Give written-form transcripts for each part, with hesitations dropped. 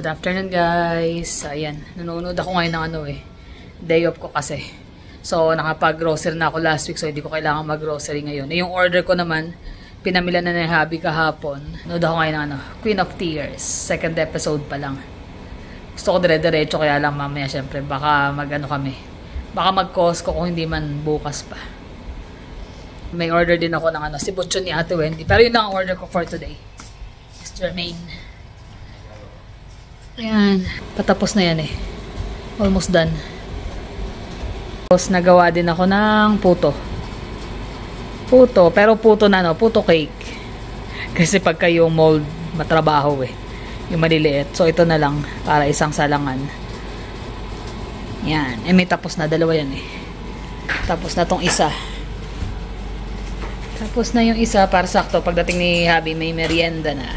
afternoon guys. Ayan, nanonood ako ngayon ng day off ko kasi. So nakapag-grocery na ako last week, so hindi ko kailangan mag-grocery ngayon. Yung order ko naman, pinamila na ni Habi kahapon. Nanood ako ngayon ng Queen of Tears. Second episode pa lang. Gusto ko dire-diretso, kaya lang mamaya syempre baka kami. Baka mag-Costco kung hindi man bukas pa. May order din ako ng si Butchon ni Ate Wendy. Pero yun lang ang order ko for today. Mr. Main. Ayan. Patapos na yan eh. Almost done. Tapos nagawa din ako ng puto. Puto. Pero puto na puto cake. Kasi pagka yung mold, matrabaho eh. Yung maliliit. So ito na lang para isang salangan. Yan. May tapos na. Dalawa yan eh. Tapos na tong isa. Tapos na yung isa para sakto. Pagdating ni Habi, may merienda na.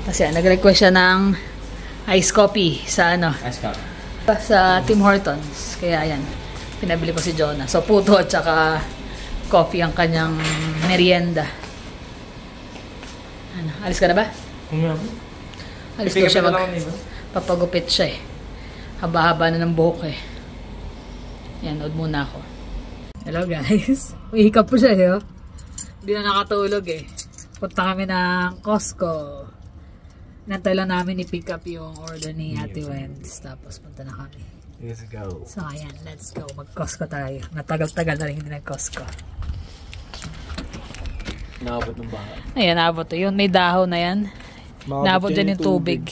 Kasi nag-request siya ng ice coffee sa Ice coffee. Sa Tim Hortons. Kaya ayan, pinabili ko si Jonah. So puto at saka coffee ang kanyang merienda. Alis ka na ba? Alis ko siya papagupit siya eh. Haba-haba na ng buhok eh. Yan, nood muna ako. Hello guys. Uhikap po siya eh. Hindi na nakatulog eh. Punta kami ng Costco. Nantay lang namin i-pick up yung order ni Ate Wends. Tapos punta na kami. Let's go. So ayan, let's go. Mag-Costco tayo. Natagal-tagal na rin hindi nag-Costco. Naabot ng bahay. Ayan, naabot. Yun, may dahon na yan. Naabot dyan yung tubig.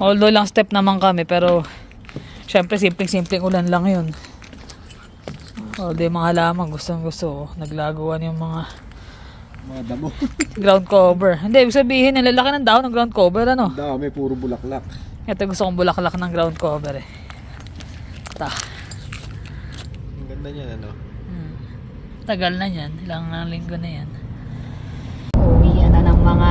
Although lang step naman kami, pero syempre simpleng-simpleng ulan lang yun. Although yung mga halaman, gustong-gusto. Naglaguan yung mga damo. Ground cover. Hindi, ibig sabihin, nilalaki ng dahon ng ground cover, ano? Dami, puro bulaklak. Ito gusto kong bulaklak ng ground cover eh. Ito. Ang ganda niyan, Tagal na yan. Ilang linggo na yan. Uwian na ng mga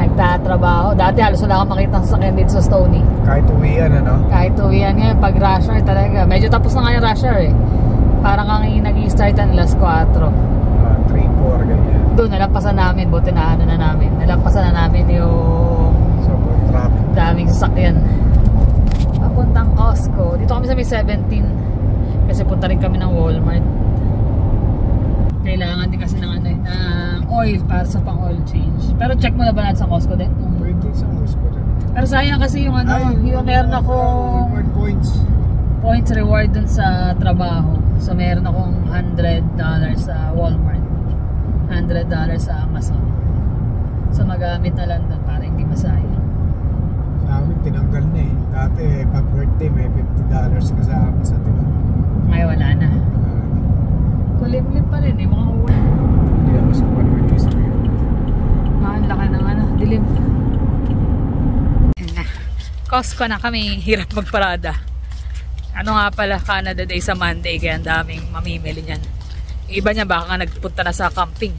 nagtatrabaho. Dati halos wala akong makita sa sakyan dito sa Stony. Kahit uwian, Kahit uwian ngayon, pag rush hour talaga. Medyo tapos na nga yung rush hour eh. Parang kang nag-i-start ang last 4. 3-4 ganyan. Doon, nalampasan namin. Buti na namin. Nalampasan na namin yung sobrang traffic. Daming sasakyan. Papuntang Costco. Dito kami sa may 17. Kasi punta rin kami ng Walmart. Kailangan din kasi ng oil para sa pang oil change. Pero check mo na ba natin sa Costco din? Pwede sa Costco din. Pero sayang kasi yung yung meron akong points reward dun sa trabaho. So meron akong $100 sa Walmart. $100 sa Amazon. So magamit na lang doon para hindi masayang. Sa amin tinanggal na eh. Dati pag birthday may $50 ka sa Amazon, diba? Ngayon wala na. Kulimlim pa rin eh, mga uwan. Hindi ako sa birthday sa ngayon. Ang laki ng dilim. Costco na kami, hirap magparada. Ano nga pala, Canada Day sa Monday, kaya ang daming mamimili niyan. Yung iba niya baka nagpunta na sa camping.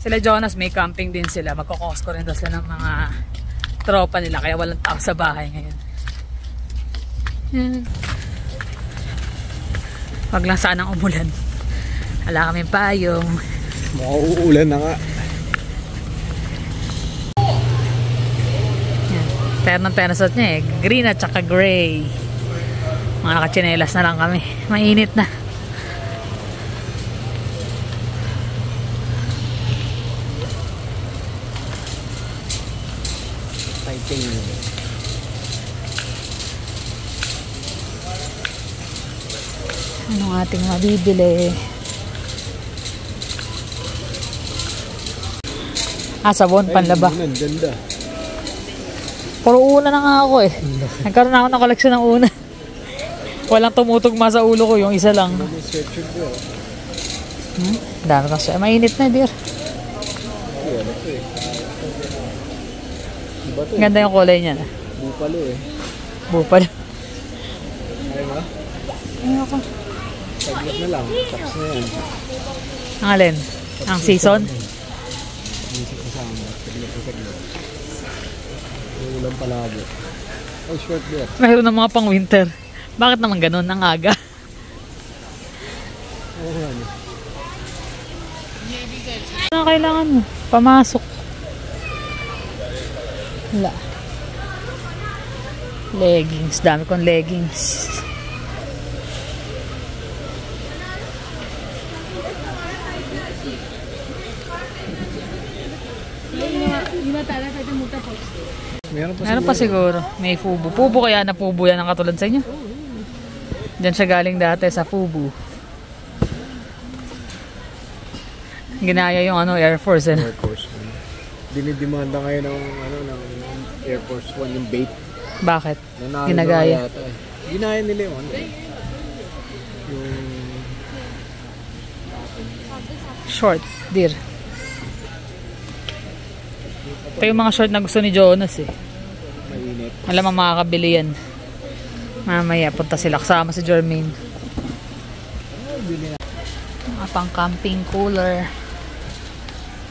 Sila Jonas, may camping din sila. Magko-Costco rin daw sila ng mga tropa nila, kaya walang tao sa bahay ngayon. Wag lang sanang umulan. Wala kaming payong. Mauulan na nga. Terno-ternosot niya eh. Green at saka gray. Mga nakachinelas na lang kami. Mainit na. Anong ating mabibili? Sabon, panlaba. Ganda. Puro una na nga ako eh. Nagkaroon na ako ng koleksyon ng una. Walang tumutugma sa ulo ko, yung isa lang. Dami kasi. Mainit na, dear. Ganda yung kulay niya. Bupalo eh. Bupalo. Ayaw ba? Ayoko. Saglit na lang. Tapos na yan. Ang alin? Ang season? Music kasama. Saglit. Ulan palagi. Oh, short beer. Mayroon ng mga pang winter. Bakit naman ganun? Ang aga. Ano kailangan mo? Pamasok. Wala. Leggings. Dami kong leggings. Meron pa siguro. May Fubu. Fubu kaya na Fubu yan ang katulad sa inyo? Diyan siya galing dati sa Fubu. Ginaya yung Air Force. Air Force 1. Dinidemanda ngayon ng Air Force 1 yung bait. Bakit? Nanalo Ginagaya. yata, eh. Ginaya nila yung Short. Deer. Ito yung mga short na gusto ni Jonas eh. mainit. Malamang makakabili yan. Mamaya punta sila kasama si Jermaine. Mga pang camping cooler.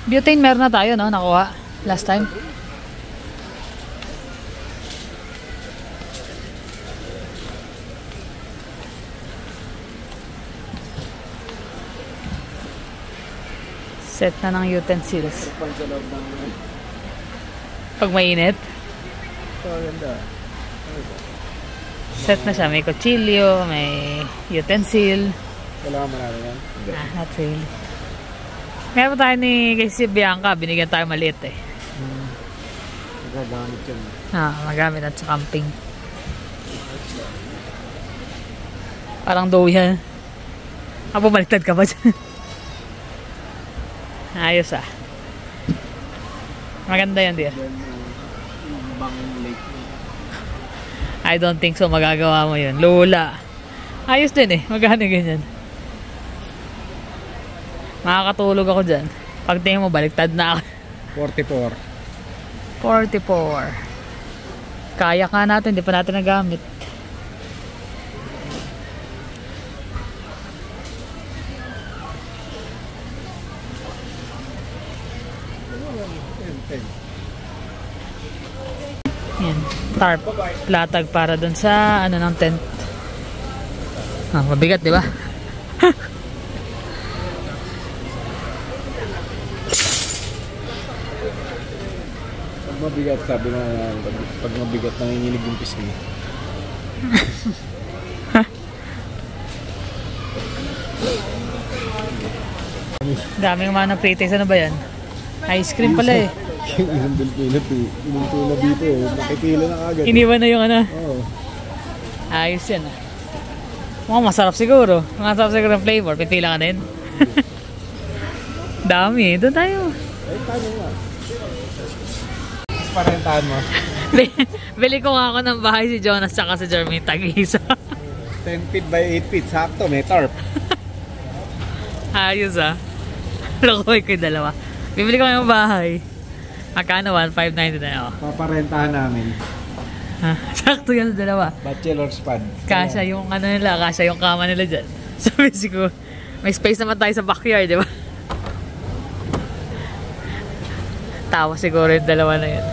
Butane meron na tayo, no? Nakuha last time. Set na ng utensils. Pag mainit. Set na siya. May kutsilyo, may utensil. Kailangan mo natin yan? Not really. Meron tayo ni si Bianca. Binigyan tayo maliit eh. Magagamit yun. Magamit at sa camping. Parang dough yan. Bumaliktad ka ba dyan? Ayos ah. Maganda yan, dear. I don't think so magagawa mo yun. Lola. Ayos din eh. Maganda ganyan. Makakatulog ako dyan. Pag tingin mo, baliktad na ako. 44. Kaya ka natin. Hindi pa natin nagamit. Yan. Tarp. Latag para dun sa ng tent. Mabigat, di ba? Pag mabigat, sabi na pag mabigat nanginginig yung pisngi. Daming mga na-pretest. Ano ba yan? Ice cream pala eh. Yung isang Pilipino, inunto na dito eh. Nakitila na kagad. Iniwan na yung Oo. Ayos yan ah. Mukhang masarap siguro. Masarap siguro ng flavor. Pitila ka din. Dami. Doon tayo. Ay, paano nga? Parentahan mo. Bili ko nga ako ng bahay si Jonas tsaka si Jermaine tag-isa. 10 feet by 8 feet. Sakto, may tarp. Ayos ah. Lokoy ko yung dalawa. Bibili ko ng bahay. Magkano? 1,590 na ako. Paparentahan namin. Sakto yan sa dalawa. Bachelor's pad. Kasya yung nila, kasya yung kama nila dyan. Sabi ko, may space naman tayo sa backyard, di ba? Tawa siguro yung dalawa na yun.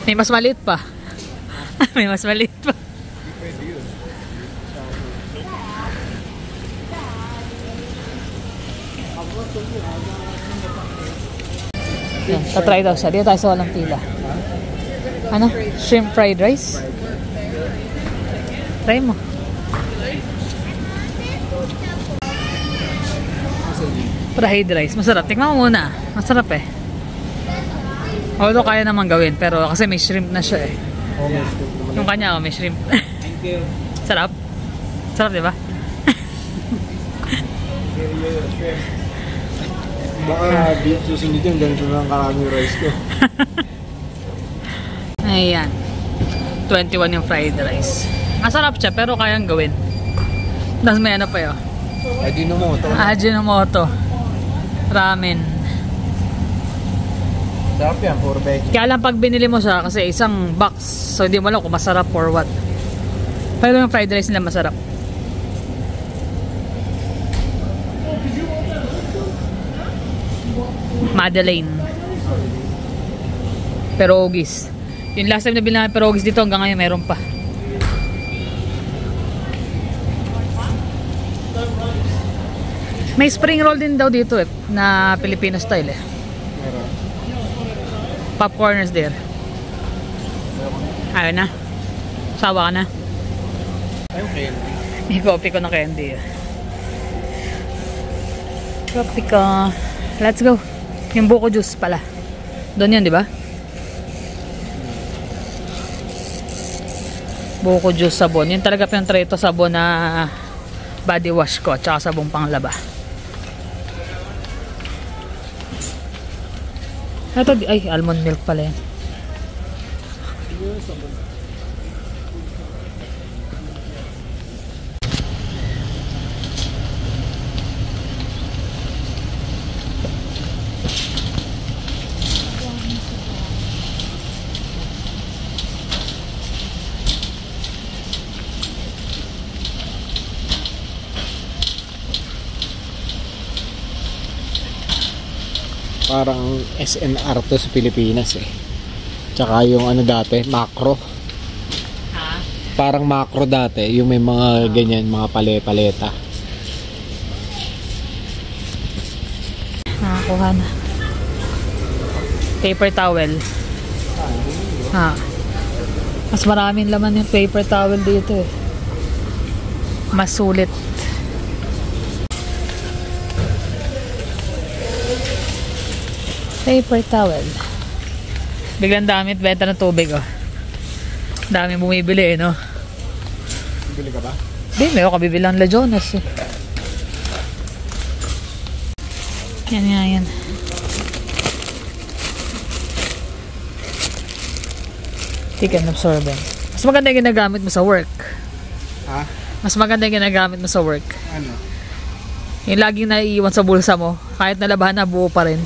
May mas maliit pa. May mas maliit pa. Yan, tatry daw siya. Dito tayo sa walang pila. Ano? Shrimp fried rice? Try mo. Fried rice. Masarap. Tikman mo muna. Masarap eh. Although kaya naman gawin. Pero kasi may shrimp na siya eh. Yung kanya may shrimp. Thank you. Sarap? Sarap diba? Baka susunod yung ganito lang karami rice ko. Ayan. 21 yung fried rice. Masarap siya pero kayang gawin. Tapos may ano pa yun. Ajinomoto. Ajinomoto. Ramen. Sarap yan, for veggie. Kaya lang pag binili mo siya kasi isang box. So hindi mo alam kung masarap or what. Pero yung fried rice nila masarap. Madeleine. Pierogies. Yung last time na bilhin namin pierogies dito hanggang ngayon meron pa. May spring roll din daw dito eh, na Filipino style eh. Meron. Popcorners there. Ayaw na. Sawa ka na. Ayun, candy. May coffee ko na candy eh. Coffee ko. Let's go. Yung buko juice pala. Doon yun, di ba? Buko juice sabon. Yun talaga pinatreto sabon na body wash ko at saka sabong panglaba. Ito, ay, almond milk pala yan. Parang SNR to sa Pilipinas eh. Tsaka yung ano dati, Macro. Ha? Parang Macro dati, yung may mga ganyan, mga paleta. Nakakuha na. Paper towel. Ha. Mas maraming laman yung paper towel dito eh. Mas sulit. Paper towel. Biglang damit benta ng tubig oh. Dami bumibili eh no. Bili ka ba? Di, meron ka bibilang La Jonas eh. Yan nga yan. Chicken absorbent. Mas maganda yung ginagamit mo sa work. Ha? Mas maganda yung ginagamit mo sa work. Ano? Yung laging naiiwan sa bulsa mo. Kahit nalabahan na, buo pa rin.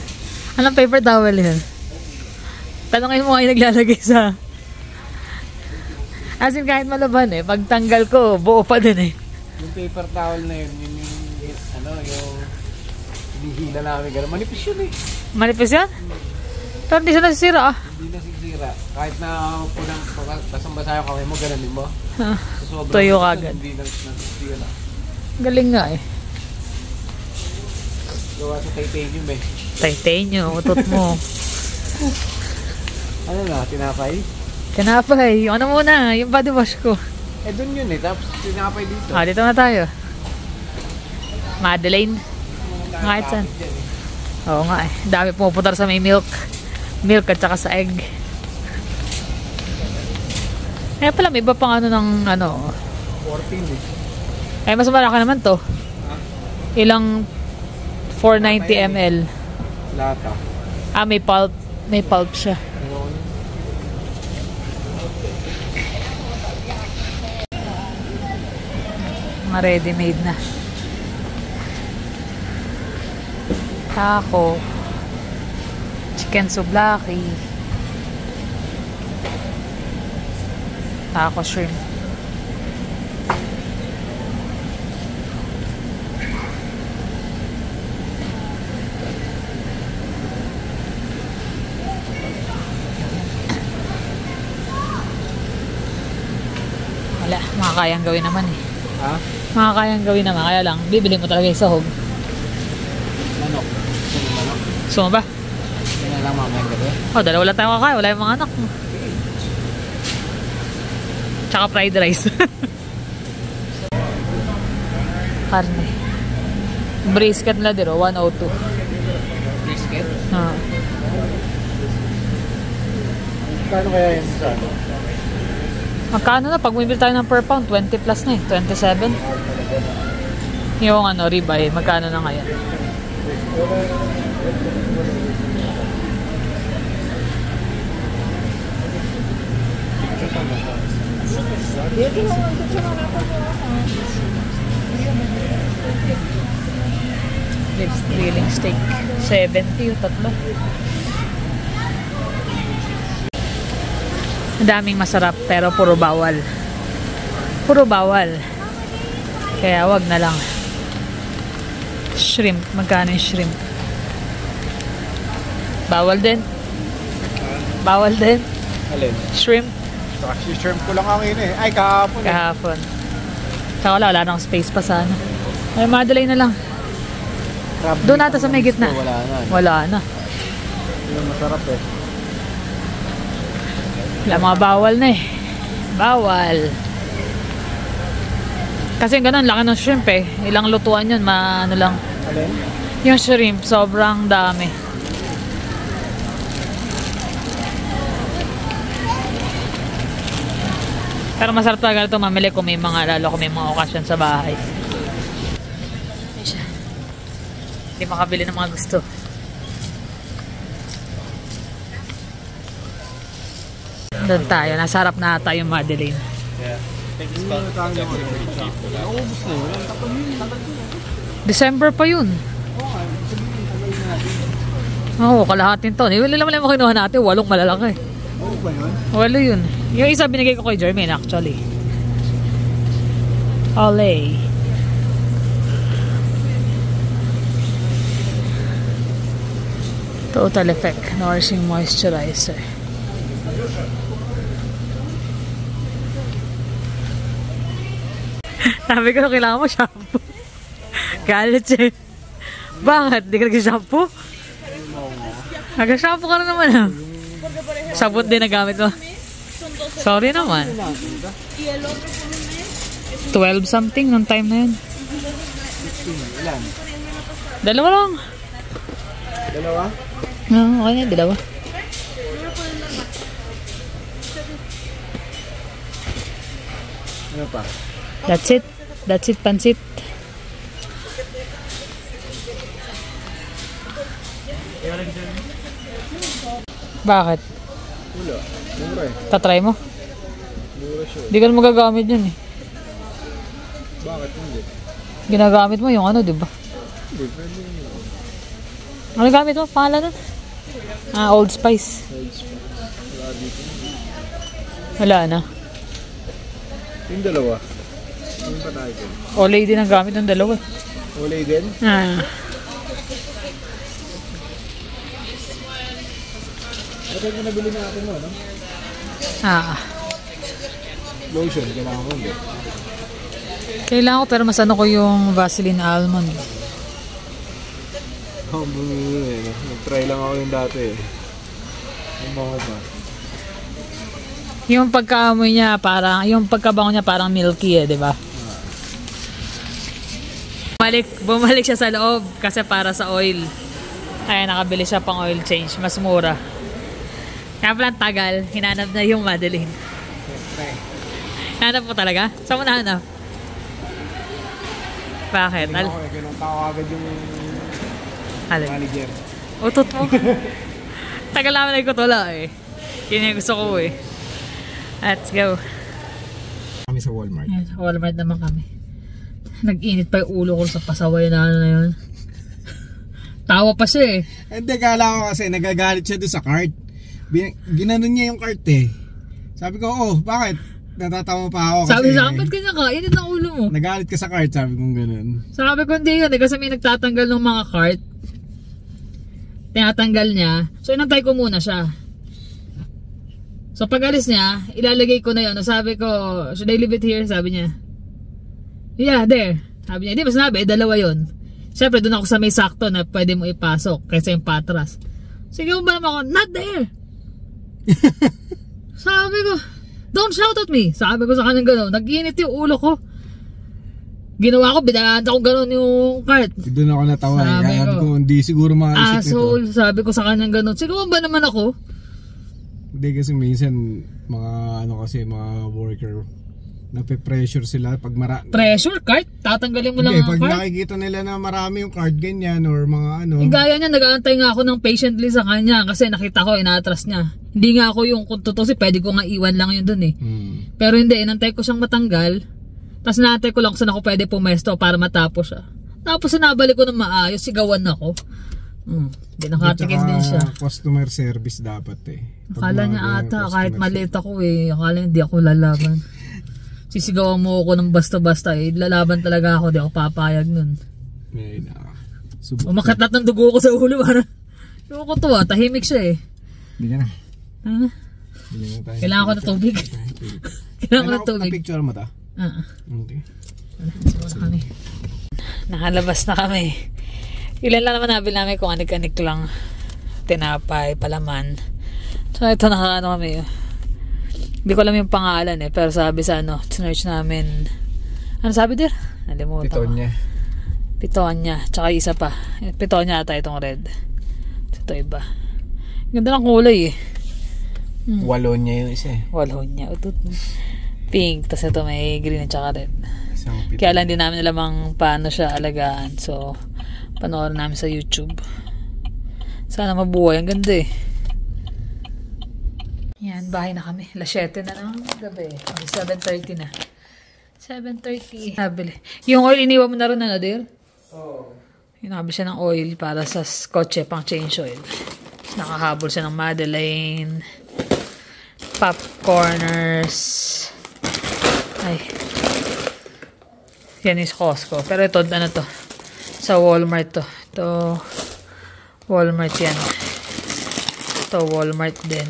Anong paper towel yun? Tanongin mo nga yung naglalagay sa... As in, kahit malaban eh. Pag tanggal ko, buo pa din eh. Yung paper towel na yun, yung ano, yung hinihila namin gano'n. Manipis yun eh. Manipis yan? Pero hindi siya nasisira ah. Hindi nasisira. Kahit na punang basang-basa yung kamay mo, gano'n mo. Tuyo kagad. Hindi nasisira. Galing nga eh. Gawa sa titanium eh. Titanium, utot mo. Ano na, tinapay? Tinapay. Yung ano muna, yung body wash ko. Eh, dun yun eh. Tapos tinapay dito. Ah, dito na tayo. Madeleine. Kahit saan. Oo nga eh. Dami pumuputar sa may milk. Milk at saka sa egg. Kaya pala, may iba pang ano ng ano. 14 eh. Eh, mas malaki naman to. Ilang 490 ml. Lata. Ah, may pulp. May pulp siya. Mga ready-made na. Taco. Chicken souvlaki. Taco shrimp. Wala, makakayang gawin naman eh. Ha? Makakayang gawin naman, kaya lang, bibili mo talaga yung sahog. Manok. Sino manok? Gusto mo ba? Yan na lang mamayang gabi. Oh, dalawa lang tayo kakaya, wala yung mga anak mo. Tsaka fried rice. Karne. Brisket na dito, 102. Brisket? Ah. Kano kaya yun sa ano? Magkano na? Pag bumibili tayo ng per pound, 20 plus na eh. 27. Yung ano, ribeye, magkano na ngayon? Beef grilling steak. 70 yung tatlo. Daming masarap pero puro bawal. Puro bawal. Kaya wag na lang. Shrimp. Magkano yung shrimp? Bawal din. Bawal din. Alin? Shrimp. Actually, shrimp ko lang ang ina eh. Ay, kahapon eh. Kahapon. Saka wala nang space pa sana. Ay, Madeleine na lang. Crab Doon meat nata sa ang may gusto, gitna. Wala na. Wala na. Yung masarap eh. Wala, mga bawal na eh. Bawal. Kasi ganun, laki ng shrimp eh. Ilang lutuan yun, ano lang. Alin? Yung shrimp, sobrang dami. Pero masarap talaga ito mamili kung may mga, lalo kung may mga okasyon sa bahay. Ayan siya. Hindi makabili ng mga gusto. Doon tayo, nasa harap na ata yung Madeline. Yeah. Naubos na yun. December pa yun. Oo, kalahating taon. Wala naman yung kinuha natin, 8 malalaki. Oo ba yun? 8 yun. Yung isa binigay ko kay Jermaine actually. Olay. Total Effect Nourishing Moisturizer. Sabi ko, kailangan mo shampoo. Galit siya. Bakit? Di ka nag-shampoo? Nag-shampoo ka na naman ha. Sabon din na gamit mo. Sorry naman. 12 something nung time na yun. 15, ilan? Dalawa lang. Dalawa? Okay na, dalawa. Ano pa? That's it. That's it, pansit. Bakit? Wala. Mura eh. Tatry mo? Mura siya. Hindi ka na magagamit yun eh. Bakit hindi? Ginagamit mo yung ano, di ba? Hindi, pwede yun. Ano gamit mo? Pangalan nun? Ah, Old Spice. Wala dito. Wala na. Yung dalawa. Yung pa tayo din. Olay din ang gamit ng dalawa. Olay din? Ah. Ito yung nabili natin mo, no? Ah. Lotion, kailangan mo hindi. Kailangan ko pero mas ano ko yung Vaseline Almond. Oo, bumili eh. Nag-try lang ako yung dati eh. Ang bango pa. Yung pagkaamoy niya parang, yung pagkabango niya parang milky eh, di ba? Bumalik siya sa loob kasi para sa oil. Kaya nakabili siya pang oil change, mas mura. Kaya pala tagal, hinanap na yung Madeline. Hinanap mo talaga? Saan mo nahanap? Bakit? Kinunta ko agad yung manager. Utot mo. Tagal namin nagkutula eh. Yun yung gusto ko eh. Let's go. Kami sa Walmart. Ayan, sa Walmart naman kami. Nag-init pa yung ulo ko sa pasaway na ano na yun. Tawa pa siya eh. Hindi, kala ko kasi nagagalit siya doon sa cart. Ginanon niya yung cart eh. Sabi ko, oh, bakit? Natatawa pa ako kasi. Sabi sa akin, ba't kanya ka? Init ang ulo mo. Nagalit ka sa cart, sabi kong ganun. Sabi ko hindi yun eh, kasi may nagtatanggal ng mga cart. Tinatanggal niya. So inantay ko muna siya. So pag alis niya, ilalagay ko na yun. Sabi ko, should I leave it here? Sabi niya. Yeah, there. Sabi niya, hindi ba sinabi? Dalawa yun. Siyempre, doon ako sa may sakto na pwede mo ipasok kaysa yung patras. Sige ba naman ako, not there! Sabi ko, don't shout at me. Sabi ko sa kanyang gano'n, nag-init yung ulo ko. Ginawa ko, binalaan ko gano'n yung cart. Doon ako natawa. Sabi ko, hindi siguro maisip nito. asshole, sabi ko sa kanyang gano'n. Sige ba naman ako? Hindi kasi minsan, mga worker, nape-pressure sila pag Pressure cart? Tatanggalin mo lang ang pag cart? nakikita nila na marami yung card ganyan or mga ano. Gaya niya, nag-aantay nga ako ng patiently sa kanya kasi nakita ko, inaatras niya. Hindi nga ako yung, kung totoo pwede ko nga iwan lang yun dun eh. Pero hindi, inantay ko siyang matanggal. Tapos naantay ko lang kung saan ako pwede pumesto para matapos siya. Tapos sinabalik ko ng maayos, sigawan ako. Hindi nakatikin din siya. Customer service dapat eh. Akala niya ata, kahit maliit ako eh. Akala hindi ako lalaban. Sisigawan mo ako ng basta-basta eh. Lalaban talaga ako, di ako papayag nun. Umakat lahat ng dugo ko sa ulo. Yung ko to tahimik siya eh. Hindi na. Ano? Kailangan ko na tubig. Kailangan ko na tubig. Picture mo ta? Okay. Okay. Nakalabas na kami. Ilan lang naman nabil namin kung anik-anik lang. Tinapay, palaman. So, ito ano kami. Hindi ko alam yung pangalan eh. Pero sabi sa search namin. Ano sabi dir? Nalimutan ko. Pitonya. Tsaka isa pa. Pitonya ata itong red. Ito iba. Ganda ng kulay eh. Walonya yung isa eh. Walonya. Pink. Tapos ito may green at tsaka red. Kaya lang din namin alam paano siya alagaan. So, panoorin namin sa YouTube. Sana mabuhay. Ang ganda eh. Yan, bahay na kami. 7 na ng gabi. 7:30 na. 7:30. Nabili. Yung oil, iniwan mo na rin na, dear? Oo. Nakabili siya ng oil para sa kotse, pang change oil. Nakahabol siya ng Madeline. Popcorners. Ay. Yan is Costco. Pero ito, ano to? Sa Walmart to. Ito, Walmart yan. Ito, Walmart din.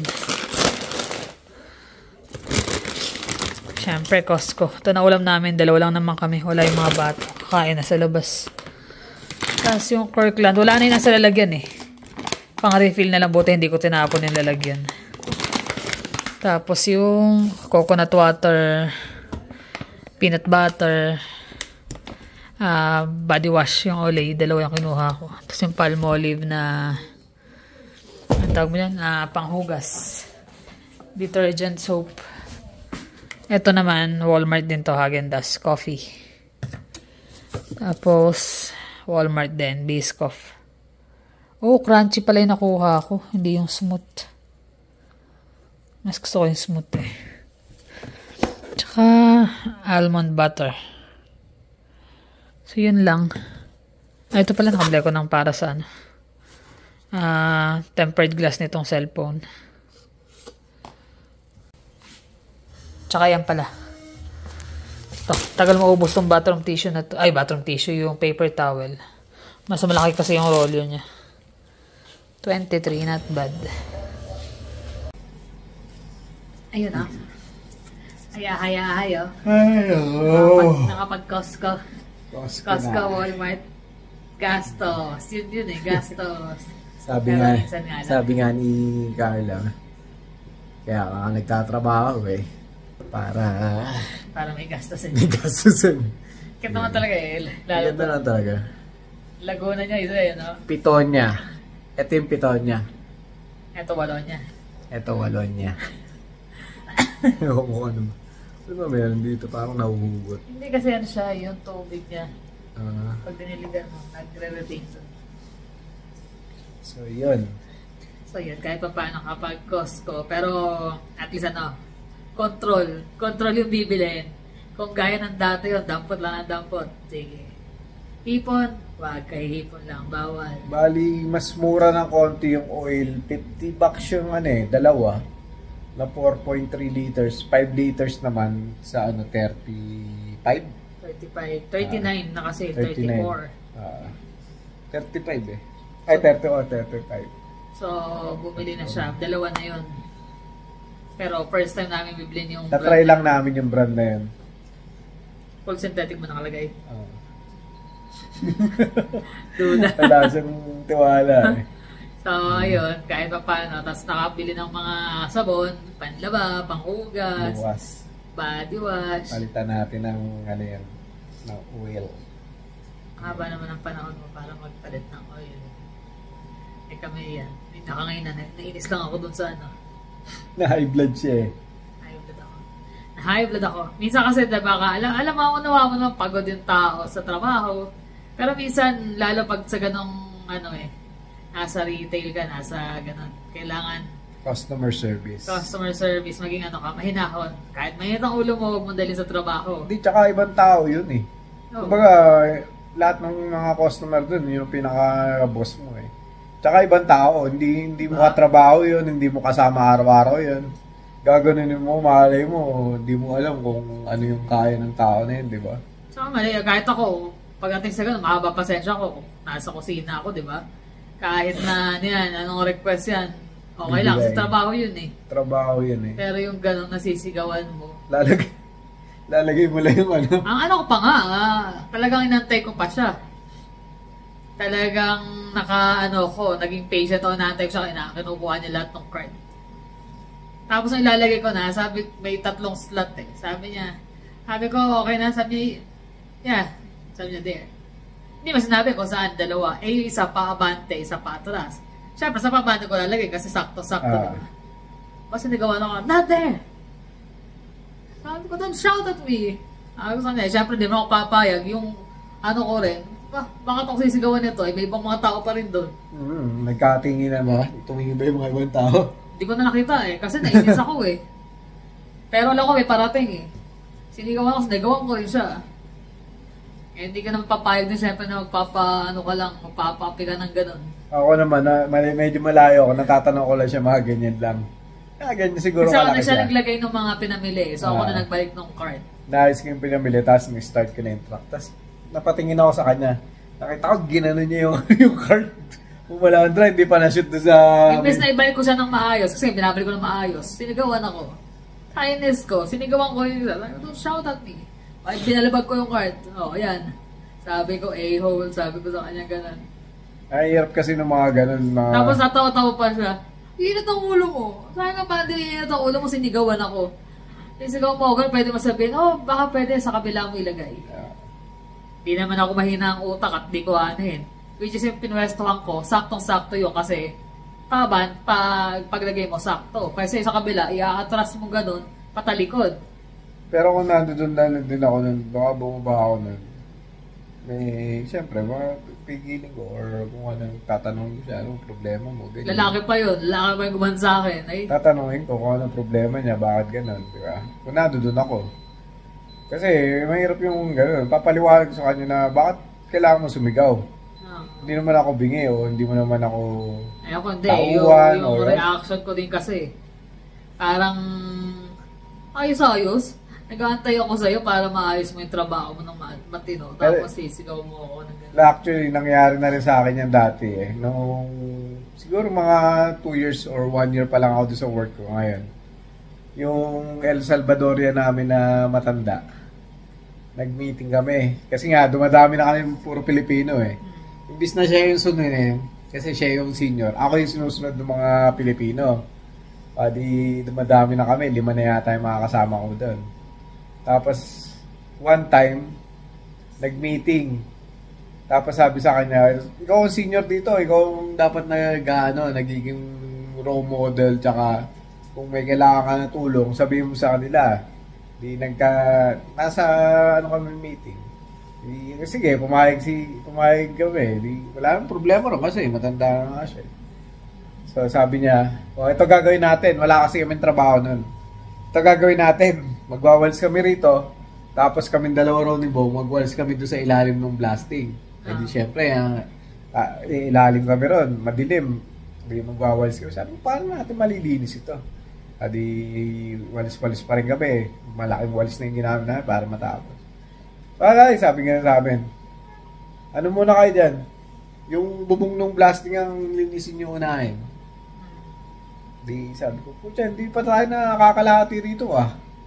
Siyempre, Costco. Ito na ulam namin. Dalawa lang naman kami. Wala yung mga bata. Kain na sa labas. Tapos yung Kirkland. Wala na yung nasa lalagyan eh. Pang-refill na lang. Buti hindi ko tinapon yung lalagyan. Tapos yung coconut water. Peanut butter. Body wash. Yung Olay. Dalawa yung kinuha ko. Tapos yung Palmolive na ang tawag mo yan? Panghugas. Detergent soap. Ito naman, Walmart din to, Häagen-Dazs coffee. Tapos, Walmart din, Biscoff. Oh, crunchy pala yung nakuha ko. Hindi yung smooth. Mas gusto ko yung smooth eh. Tsaka, almond butter. So, yun lang. Ito pala, nakabili ko ng para sa tempered glass nitong cellphone. Tsaka yan pala. Ito, tagal maubos tong bathroom tissue na to. Ay, bathroom tissue, yung paper towel. Mas malaki kasi yung rolyo niya. 23, not bad. Ayun ah. Haya, oh. Hello. Nakapag-Costco. Costco, Walmart. Gastos. Yun eh, gastos. Sabi nga ni Carla, kaya ka nagtatrabaho eh. Para may gastusin. May gastusin. Kaya naman talaga eh. Ganda lang talaga. Laguna niya, isa eh, no? Pitonya. Ito yung Pitonya. Ito, Walonya. Ito, Walonya. Ewan ko ano. Ano ba meron dito? Parang nahuhugot. Hindi kasi ano siya, yung tubig niya. Pag diniligan mo, nagre-retain. So, yun. So, yun. Kahit pa paano kapag Costco. Pero, at least control yung bibilin. Kung gaya ng dati yun, dampot lang ang dampot. Sige. Hipon, wag kay hipon lang, bawal. Bali, mas mura ng konti yung oil. 50 bucks yung dalawa. Na 4.3 liters. 5 liters naman sa 35? 35. 39 na kasi, 34. 35 eh. Ay, 30 o 35. So, bumili na siya. Dalawa na yun. Pero first time namin bibilin yung Tatry lang namin yung brand na yun. Full synthetic mo nakalagay. Wala siyang tiwala eh. So, ayun. Kahit pa paano. Tapos nakabili ng mga sabon, panlaba, panghugas, body wash. Palitan natin ng ng oil. Haba naman ang panahon mo para magpalit ng oil. Eh kami yan. Ngayon nainis lang ako dun sa Na high blood siya eh. High blood ako. Minsan kasi diba alam mo, unawa mo naman pagod yung tao sa trabaho. Pero minsan, lalo pag sa ganong nasa retail ka, nasa ganon, kailangan customer service, maging mahinahon. Kahit mainit ang ulo mo, huwag mong dalhin sa trabaho. Hindi, tsaka ibang tao yun eh. Kumbaga, lahat ng mga customer dun, yung pinaka-boss mo eh. Tsaka ibang tao, hindi mo katrabaho yun, hindi mo kasama araw-araw yun. Gaganunin mo, malay mo, hindi mo alam kung ano yung kaya ng tao na yun, di ba? Tsaka mali, kahit ako, pagdating sa ganun, mahaba pasensya ko, nasa kusina ako, di ba? Kahit na anong request yan, okay lang, sa trabaho yun eh. Trabaho yun eh. Pero yung ganun nasisigawan mo. Lalagay mo lang yung Ang ko pa nga, talagang inantay ko pa siya. talagang naging patient ako, naantay ko siya, kinukuha niya lahat ng card. Tapos ang ilalagay ko na, sabi, may 3 slot eh. Sabi ko, okay na, sabi niya, sabi niya, there. Hindi mo sinabi ko saan, 2. Isa pa abante, isa pa atras. Siyempre, sa pabante ko lalagay kasi sakto-sakto. Basta nagawa na ko, not there! Sabi ko, don't shout at me. Sabi ko sa kanya, siyempre, di mo ako papayag. Yung ko rin, baka itong sisigawan nito, may ibang mga tao pa rin doon. Nagkatingin na tumingin ba yung mga ibang tao? Hindi ko na nakita kasi nainis ako eh. Pero alam ko, may parating eh. Sinigawan ko rin siya. Hindi ka naman papayag din siyempre na magpapapi ka ng ganun. Ako naman, medyo malayo ako, natatanong ko lang siya mga ganyan lang. Ganyan siguro kasi ako na siya naglagay ng mga pinamili. So ako na nagbalik ng card. Naayos ko yung pinamili, tapos nag-start ko na yung track. Tapos napatingin ako sa kanya. Nakita ko, ginano niya yung card. Wala ang drive, hindi pa na-shoot doon sa... Imbes na ibalik ko siya ng maayos, kasi binabalik ko ng maayos, sinigawan ako. Kindness ko, sinigawan ko yun. Don't shout at me. Ay, binalabag ko yung card. Ayan. Sabi ko, a-hole. Sabi ko sa kanya ganun. Ay, hirap kasi ng mga ganun. Tapos natawa-tawa pa siya. Init ang ulo mo. Sabi nga pa, init ang ulo mo, sinigawan ako. Sinigawan mo ako, pwede masabihin, baka pwede sa kabila mo ilagay. Di naman ako mahina ang utak at di ko anuhin. Which is yung pinwestohan ko, saktong-sakto yun kasi paglagay mo sakto. Kasi sa kabila, i-atras mo ganun, patalikod. Pero kung nandun din ako nun, baka bumaba ako nun. Siyempre, pigilin ko or kung anong tatanungin ko siya, anong problema mo. Ganyan. Lalaki pa yun, lalaki pa yung gumawa sa akin. Tatanungin ko kung anong problema niya, bakit ganun, di ba? Kung nandun ako. Kasi mahirap yung gano'n. Papaliwanag sa kanya na bakit kailangan mo sumigaw. Hindi naman ako bingi o hindi mo naman ako tauhan. Yung reaction ko din kasi. Parang ayos-ayos. Nag-aantay ako sa'yo para maayos mo yung trabaho mo ng matino. Tapos sisigaw mo ako. Actually, nangyari na rin sa akin yan dati eh. Siguro mga 2 years or 1 year pa lang ako doon sa work ko ngayon. Yung El Salvadorian namin na matanda. Nag-meeting kami. Kasi nga, dumadami na kami puro Pilipino eh. Imbis na siya yung sunod eh. Kasi siya yung senior. Ako yung sinusunod ng mga Pilipino. Di dumadami na kami. 5 na yata yung mga kasama ko doon. Tapos, one time, nag-meeting. Tapos sabi sa kanya, ikaw ang senior dito. Ikaw ang dapat nagiging role model. Tsaka, kung may kailangan ka na tulong, sabihin mo sa kanila. Nasa kami meeting. Sige, pumayag kami. Wala nang problema rin kasi matanda na nga siya. So sabi niya, ito gagawin natin. Wala kasi kaming trabaho nun. Ito gagawin natin. Magwawals kami rito. Tapos kaming 2 raw ni Bo, magwals kami doon sa ilalim ng blasting. Hindi syempre, ilalim kami ron. Madilim. Hindi magwawals kami. Sabi, paano natin malilinis ito? Walis-walis pa rin kami. Malaking walis na yung ginamit namin para matapos. Sabi nga sa amin, ano muna kayo dyan? Yung bubong ng blasting ang linisin nyo unahin. Sabi ko, pucha, hindi pa tayo nakakalahati rito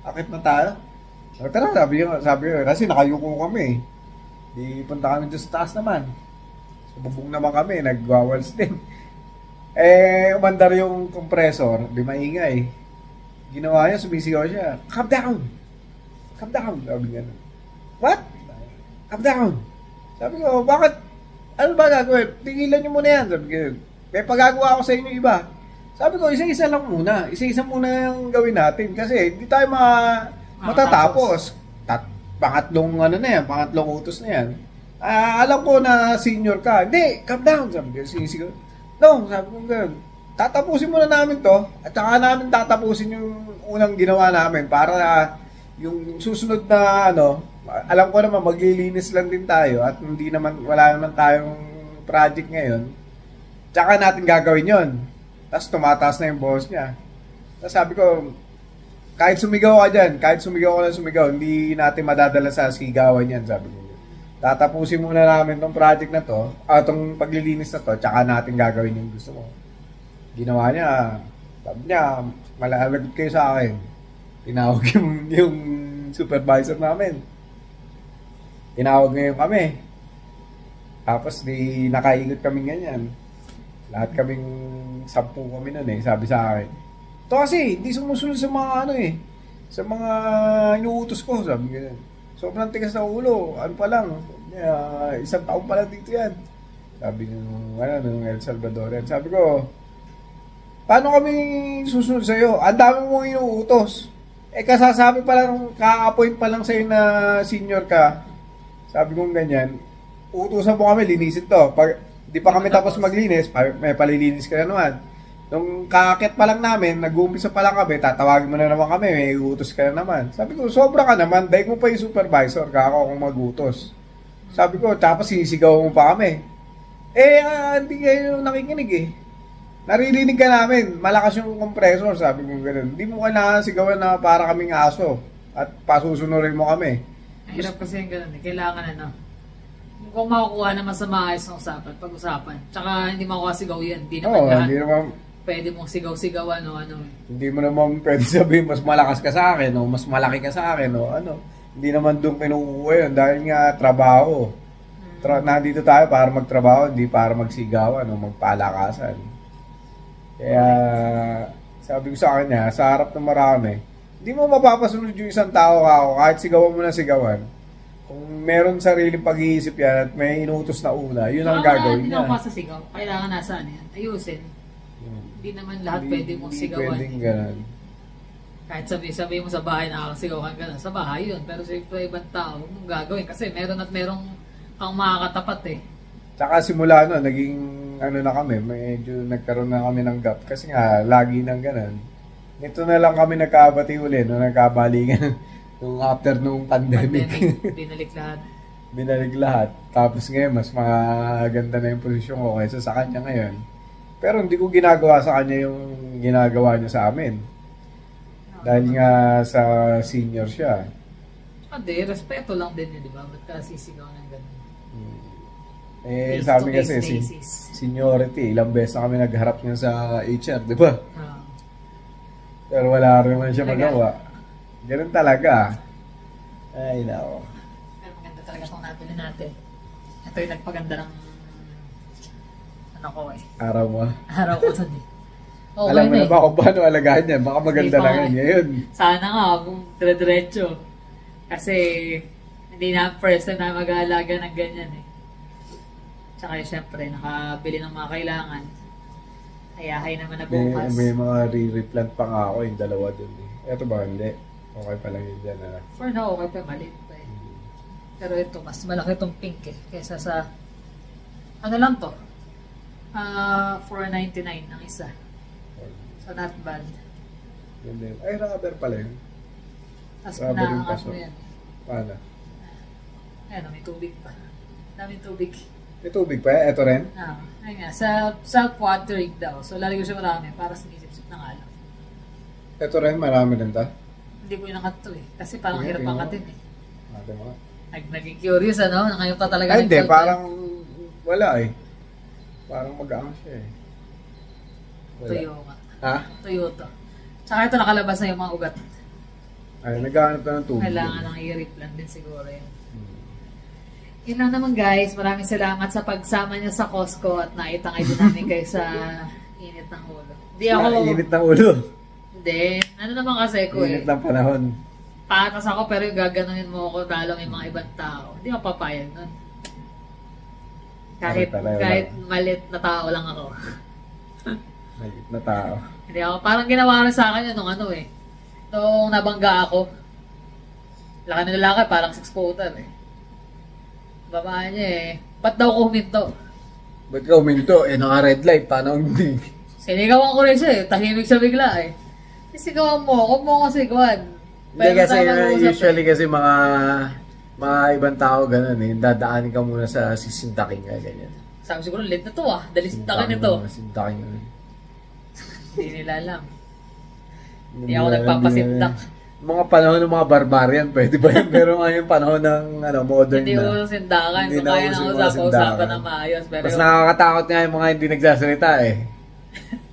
Akit na tayo. Tara, sabi ko, kasi nakayuko kami. Punta kami doon sa taas naman. Sa bubong naman kami, nagwawals din. Umandar yung compressor, di maingay. Ginawa niya, sumisigaw siya, calm down! Calm down! Sabi nga, what? Calm down! Sabi ko, bakit? Ano ba gagawin? Tigilan niyo muna yan. Sabi ko, may pagagawa ako sa inyo iba. Sabi ko, isa-isa lang muna. Isa-isa muna yung gawin natin. Kasi hindi tayo matatapos. Pangatlong pangatlong utos na yan. Alam ko na senior ka. Hindi, calm down. Sabi ko, sisigaw. No, sabi ko gano'n. Tatapusin muna namin to at saka namin tatapusin yung unang ginawa namin para yung susunod na alam ko naman maglilinis lang din tayo at wala naman tayong project ngayon. Tsaka natin gagawin yon. Tapos tumataas na yung boss niya. Tapos sabi ko, kahit sumigaw ka dyan, kahit sumigaw ka na sumigaw, hindi natin madadala sa sigawan yan, sabi ko. Tatapusin muna namin tong project na to, tong paglilinis na to, tsaka natin gagawin yung gusto mo. Ginawa niya, sabi niya, malalagot kayo sa akin. Tinawag yung supervisor namin. Tinawag ngayon kami. Tapos di nakaikot kaming ganyan. Lahat kaming 10 kami nun eh, sabi sa akin. Ito kasi, hindi sumusunod sa mga ano eh. Sa mga inuutos ko, sabi ganyan. Sobrang tigas na ulo. Ano pa lang, 1 taon pa lang dito yan. Sabi nung El Salvadorian. Sabi ko, paano kami susunod sa'yo? Ang dami mong inuutos. Kasasabi pa lang, ka-appoint pa lang sa'yo na senior ka. Sabi kong ganyan, uutusan mo kami, linisin to. Pag di pa kami tapos maglinis, may palilinis ka na naman. Nung kakakit pa lang namin, nag-uumpisa pa lang kami, tatawagin mo na naman kami, may uutos ka na naman. Sabi ko, sobra ka naman, daig mo pa yung supervisor, kako kung mag-utos. Sabi ko, tapos sisigaw mo pa kami. Hindi kayo nakikinig eh. Naririnig ka namin, malakas yung compressor, sabi ko gano'n. Hindi mo kailangan sigawan na para kaming aso at pasusunurin mo kami. Hirap kasi yung gano'n eh. Kailangan kung makukuha naman sa maayos ng usapan, pag-usapan. Tsaka hindi makukuha sigaw yan. Hindi naman lahat. Hindi naman, pwede mong sigaw-sigawan o ano. Hindi mo naman pwede sabihin mas malakas ka sa akin o mas malaki ka sa akin o ano. Hindi naman doon kinukuha yun dahil nga trabaho. Nandito tayo para magtrabaho, hindi para magsigawan o magpalakasan. Kaya sabi ko sa kanya, sa harap ng marami, hindi mo mapapasunod yung isang tao ako kahit sigawan mo na sigawan. Kung meron sariling pag-iisip yan at may inutos na una, yun ang gagawin niya. Hindi naman sa sigaw. Kailangan nasaan yan. Ayusin. Hindi naman lahat pwede mong sigawan. Hindi pwedeng ganun. Kahit sabi mo sa bahay nakakasigawan ka na. Sa bahay yun. Pero sa ibang tao, huwag mong gagawin. Kasi meron at merong kang makakatapat eh. Tsaka simula naging na kami, medyo nagkaroon na kami ng gap. Kasi nga, lagi nang ganun. Nito na lang kami nagkabati uli, nung nagkabalingan. Nung after nung pandemic. Binalik lahat. Binalik lahat. Tapos ngayon, mas maganda na yung posisyon ko kaysa sa kanya ngayon. Pero hindi ko ginagawa sa kanya yung ginagawa niya sa amin. Dahil nga sa senior siya. Hindi, respeto lang din yun, di ba? Ba't ka sisigaw ng gano'n? Sabi kasi, seniority, ilang beses na kami nagharap niya sa HR, di ba? Pero wala rin man siya magawa. Ganun talaga. Ay, nako. Pero maganda talaga itong nabili natin. Ito yung nagpaganda ng ano ko eh. Araw mo? Araw ko sa di. Okay, alam mo na ba kung paano alagaan yan? Baka maganda lang yan. Ngayon. Sana nga, kung dire-diretso. Kasi hindi na first time na mag-aalaga ng ganyan eh. Tsaka syempre, nakabili ng mga kailangan. Ayahay naman na bukas. May mga re-replant pa nga ako yung dalawa dun eh. Ito ba hindi? Okay pa lang yun dyan. For now, okay pa. Maliit pa eh. Pero ito, mas malaki itong pink eh. Kesa sa, ano lang to? $4.99 ang isa. So not bad. Ay, rubber pala yun. Tapos pinaangat mo yan. Paano? Ayan, may tubig pa. Daming tubig. May tubig pa? Ito rin? Ayun nga. Self-watering daw. So lalagay ko siya marami para sinisip-sip ng alam. Ito rin, marami rin ta? Hindi ko yung nakat to eh. Kasi parang hirap angkatin eh. Diba? Naging curious ano? Ngayon pa talaga. Ay, hindi. Parang wala eh. Parang mag-aang siya eh. Tuyo nga. Ha? Tuyo to. Tsaka ito nakalabas na yung mga ugat. Ay, naghahanap na ng tubig. Kailangan ng i-replant din siguro yun. Yun lang naman guys. Maraming salamat sa pagsama niyo sa Costco at naitangay din namin kayo sa init ng ulo. Hindi ako... Init ng ulo? Hindi. Ano naman kasi ko init ng panahon. Patas ako pero yung gaganunin mo ako dahil may mga ibang tao. Hindi ako papayag nun. Kahit malit na tao lang ako. Malit na tao. Hindi ako. Parang ginawa rin sa akin yun nung ano eh. Nung nabangga ako. Laki na lalaki, parang 6-footer eh. Babae niya eh. Ba't daw ko huminto? Ba't ka huminto? Naka-red light. Paano hindi? Sinigawan ko rin siya eh. Tahimik siya bigla eh. Sisigawan mo. Huwag mo ako sigawan. Hindi kasi usually kasi mga ibang tao ganun eh. Dadaanin ka muna sa sisintaking ka ganyan. Sabi siguro, late na to ah. Dali sintakin ito. Sintaking yun. Hindi nila alam. Hindi ako nagpapasintak. Mga panahon ng mga barbarian, pwede ba yun? Pero ngayon panahon ng modern hindi na. Hindi uso sindakan. Hindi so, kaya nang usapan na maayos. Pero mas nakakatakot nga yung mga hindi nagsasalita eh.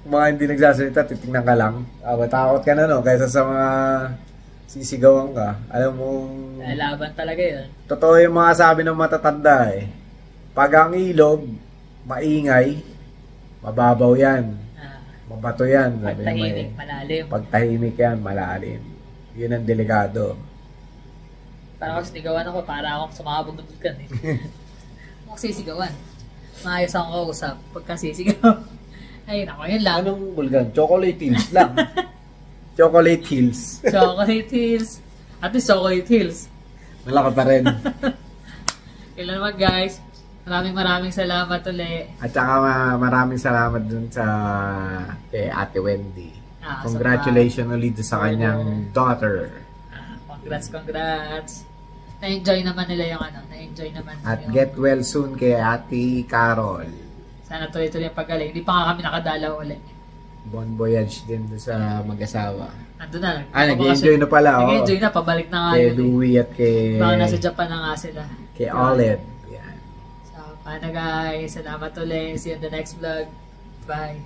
Mga hindi nagsasalita, titignan ka lang. Matakot ka na no, kaysa sa mga sisigawan ka. Alam mo... laban talaga yun. Totoo yung mga sabi ng matatanda eh. Pag ang ilog, maingay, mababaw yan. Mabato yan. Pag tahimik, malalim. Pag tahimik yan, malalim. Yun ang delikado. Para ako sinigawan ako, para akong sumabog na dulkan eh. Ako sisigawan. Maayos akong kausap pagka sisigaw. Ay, nako, yun lang. Anong bulgan? Chocolate Hills lang. Chocolate Hills. Chocolate Hills. At least Chocolate Hills. Malaki pa rin. Kailan naman guys. Maraming salamat ulit. At saka maraming salamat dun sa kay Ate Wendy. Congratulations ulit sa kanyang daughter. Congrats. Na-enjoy naman nila yung At get well soon kay Ate Carol. Sana tuloy-tuloy yung paggaling. Hindi pa nga kami nakadalaw ulit. Bon voyage din sa mag-asawa. Ando na. Nag-enjoy na pala. Nag-enjoy na, pabalik na nga yun. Kay Louie at kay... Baka nasa Japan na nga sila. Kay Olive. So, paano guys? Salamat ulit. See you in the next vlog. Bye.